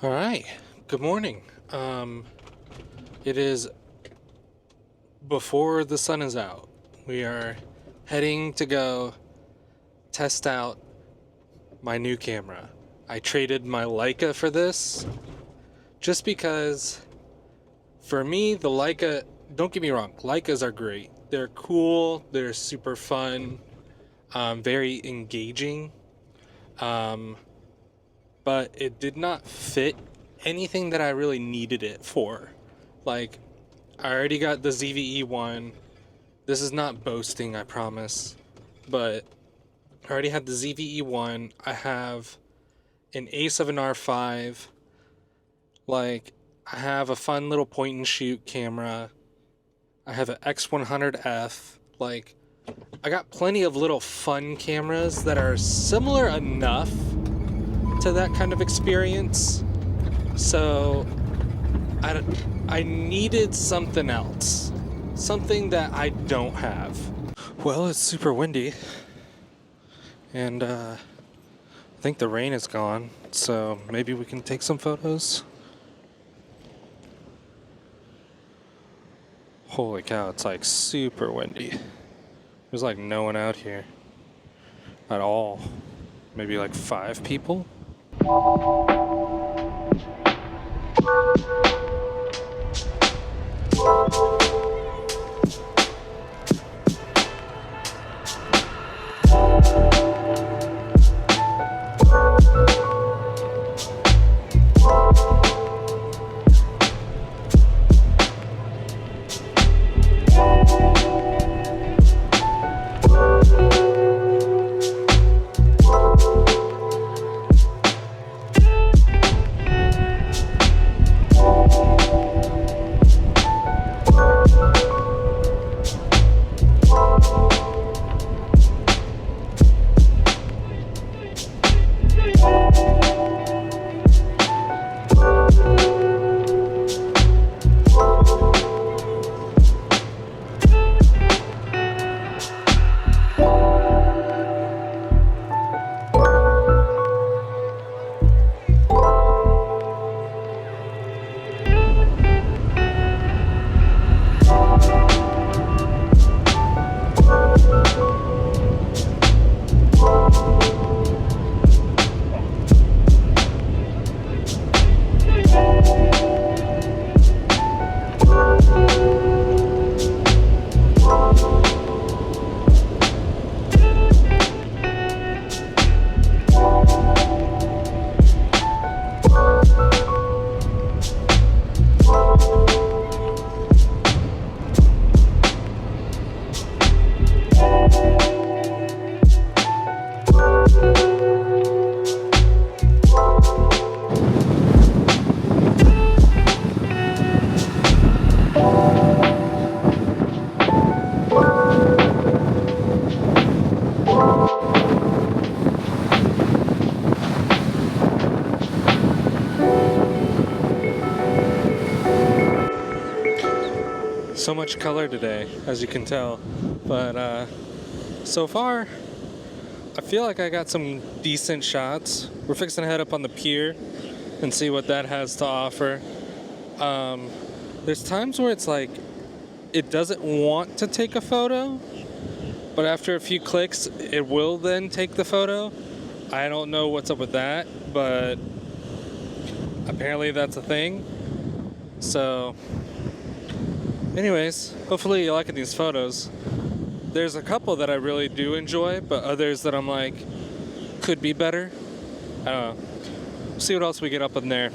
All right. Good morning. It is before the sun is out. We are heading to go test out my new camera. I traded my Leica for this just because for me, the Leica, don't get me wrong, Leicas are great. They're cool, they're super fun, very engaging. But it did not fit anything that I really needed it for. Like, I already got the ZVE one. This is not boasting, I promise. But I already had the ZVE one. I have an A7R5. Like, I have a fun little point and shoot camera. I have an X100F. Like, I got plenty of little fun cameras that are similar enough to that kind of experience. So I needed something else, something that I don't have. Well, it's super windy, and I think the rain is gone, so maybe we can take some photos. Holy cow, it's like super windy. There's like no one out here at all. Maybe like 5 people. So much color today, as you can tell, but so far I feel like I got some decent shots. We're fixing to head up on the pier and see what that has to offer. There's times where it's like it doesn't want to take a photo, but after a few clicks it will then take the photo. I don't know what's up with that, but apparently that's a thing. So anyways, hopefully you're liking these photos. There's a couple that I really do enjoy, but others that I'm like, could be better. I don't know. We'll see what else we get up in there.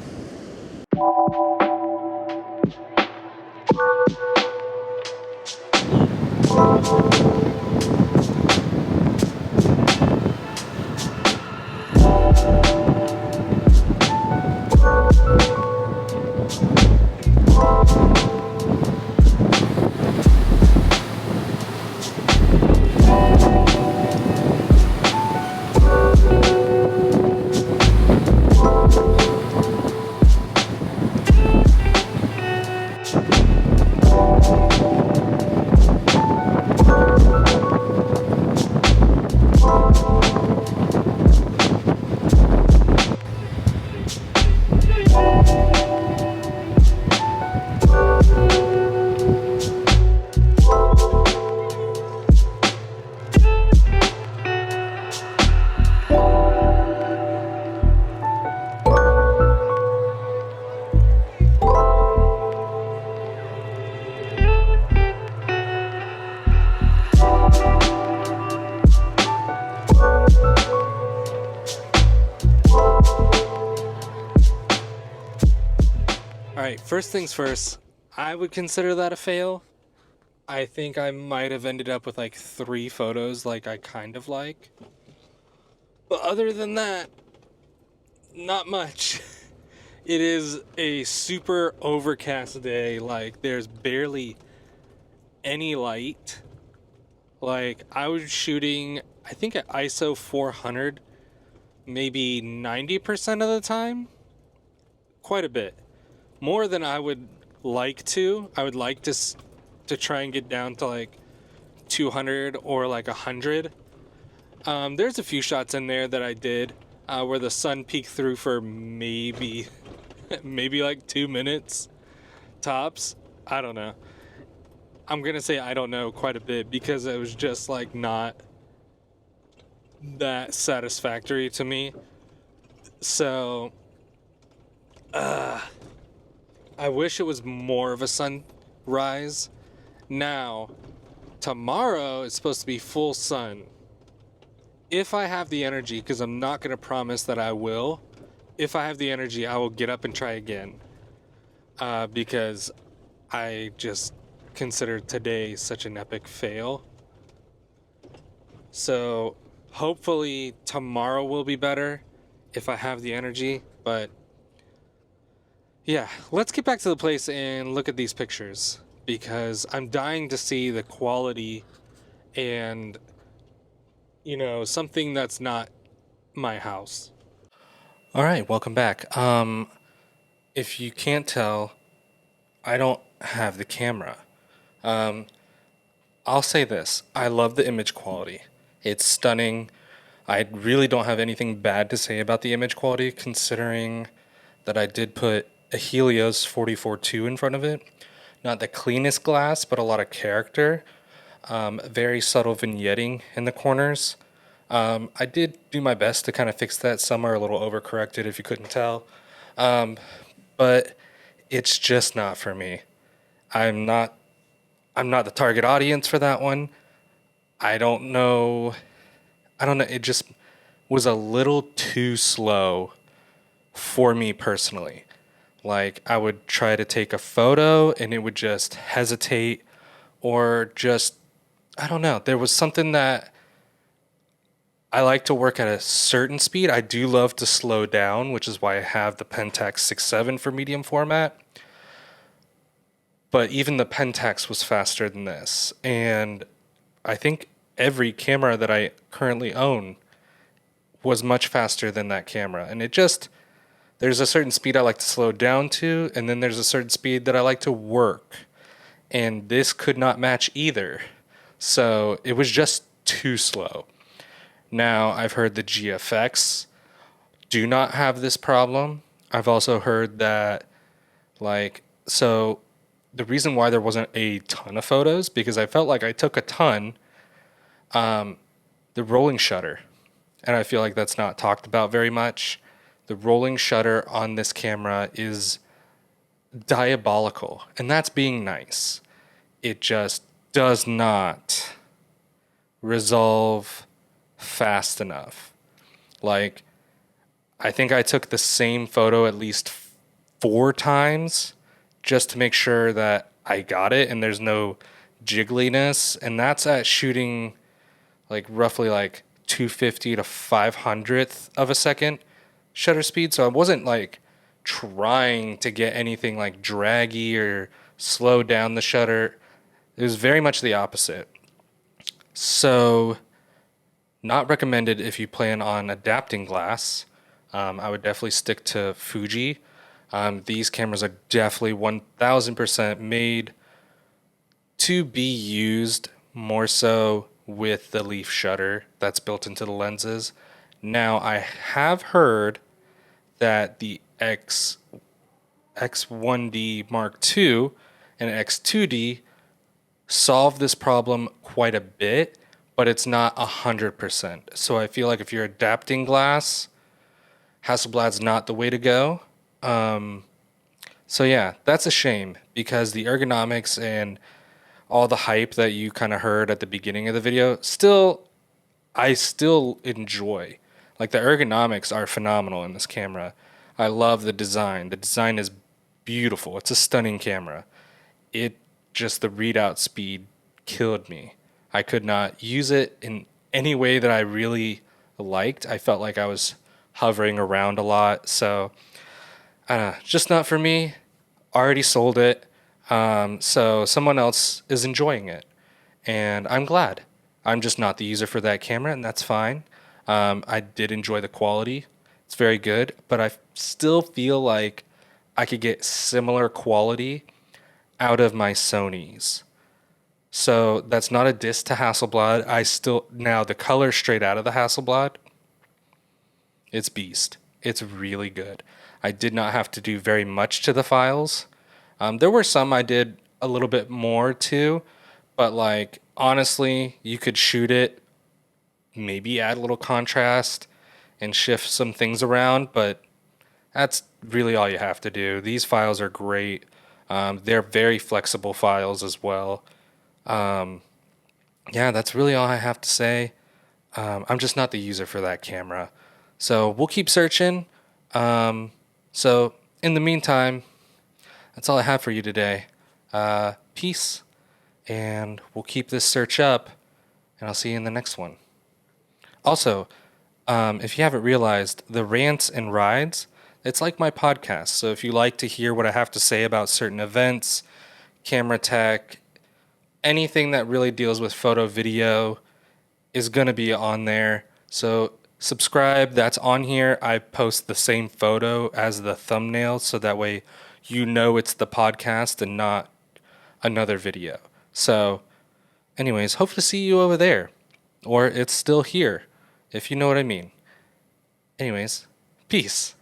Alright, first things first, I would consider that a fail. I think I might have ended up with like 3 photos like I kind of like. But other than that, not much. It is a super overcast day, like there's barely any light. Like I was shooting, I think at ISO 400, maybe 90% of the time. Quite a bit. More than I would like to. I would like to try and get down to like 200 or like 100. There's a few shots in there that I did where the sun peeked through for maybe like 2 minutes tops. I don't know. I'm gonna say I don't know quite a bit because it was just like not that satisfactory to me. So I wish it was more of a sunrise. Now, tomorrow it's supposed to be full sun. If I have the energy, because I'm not going to promise that I will, if I have the energy, I will get up and try again. Because I just consider today such an epic fail. So, hopefully tomorrow will be better if I have the energy, but yeah, let's get back to the place and look at these pictures because I'm dying to see the quality and, you know, something that's not my house. All right, welcome back. If you can't tell, I don't have the camera. I'll say this. I love the image quality. It's stunning. I really don't have anything bad to say about the image quality considering that I did put a Helios 44-2 in front of it. Not the cleanest glass, but a lot of character. Very subtle vignetting in the corners. I did do my best to kind of fix that. Some are a little overcorrected if you couldn't tell. But it's just not for me. I'm not the target audience for that one. I don't know. It just was a little too slow for me personally. Like I would try to take a photo and it would just hesitate or just, I don't know. There was something that I like to work at a certain speed. I do love to slow down, which is why I have the Pentax 6.7 for medium format. But even the Pentax was faster than this. And I think every camera that I currently own was much faster than that camera. And it just, there's a certain speed I like to slow down to, and then there's a certain speed that I like to work. And this could not match either. So it was just too slow. Now, I've heard the GFX do not have this problem. I've also heard that, so the reason why there wasn't a ton of photos, because I felt like I took a ton, the rolling shutter. And I feel like that's not talked about very much. The rolling shutter on this camera is diabolical, and that's being nice. It just does not resolve fast enough. Like, I think I took the same photo at least 4 times just to make sure that I got it and there's no jiggliness, and that's at shooting like roughly like 250 to 500th of a second shutter speed. So I wasn't like trying to get anything like draggy or slow down the shutter. It was very much the opposite. So not recommended if you plan on adapting glass. I would definitely stick to Fuji. These cameras are definitely 1000% made to be used more so with the leaf shutter that's built into the lenses. Now, I have heard that the X1D Mark II and X2D solve this problem quite a bit, but it's not 100%. So I feel like if you're adapting glass, Hasselblad's not the way to go. So yeah, that's a shame because the ergonomics and all the hype that you kind of heard at the beginning of the video, I still enjoy. Like the ergonomics are phenomenal in this camera. I love the design. The design is beautiful. It's a stunning camera. It just, the readout speed killed me. I could not use it in any way that I really liked. I felt like I was hovering around a lot. So, I don't know, just not for me. Already sold it. So someone else is enjoying it. And I'm glad. I'm just not the user for that camera, and that's fine. I did enjoy the quality. It's very good, but I still feel like I could get similar quality out of my Sonys. So that's not a diss to Hasselblad. I still, now the color straight out of the Hasselblad, it's beast. It's really good. I did not have to do very much to the files. There were some I did a little bit more to, but like honestly, you could shoot it, maybe add a little contrast and shift some things around, but that's really all you have to do. These files are great. They're very flexible files as well. Yeah, that's really all I have to say. I'm just not the user for that camera. So we'll keep searching. So in the meantime, that's all I have for you today. Peace, and we'll keep this search up, and I'll see you in the next one. Also, if you haven't realized, the rants and rides, it's like my podcast. So if you like to hear what I have to say about certain events, camera tech, anything that really deals with photo, video is going to be on there. So subscribe, that's on here. I post the same photo as the thumbnail, so that way you know it's the podcast and not another video. So anyways, hope to see you over there, or it's still here, if you know what I mean. Anyways, peace.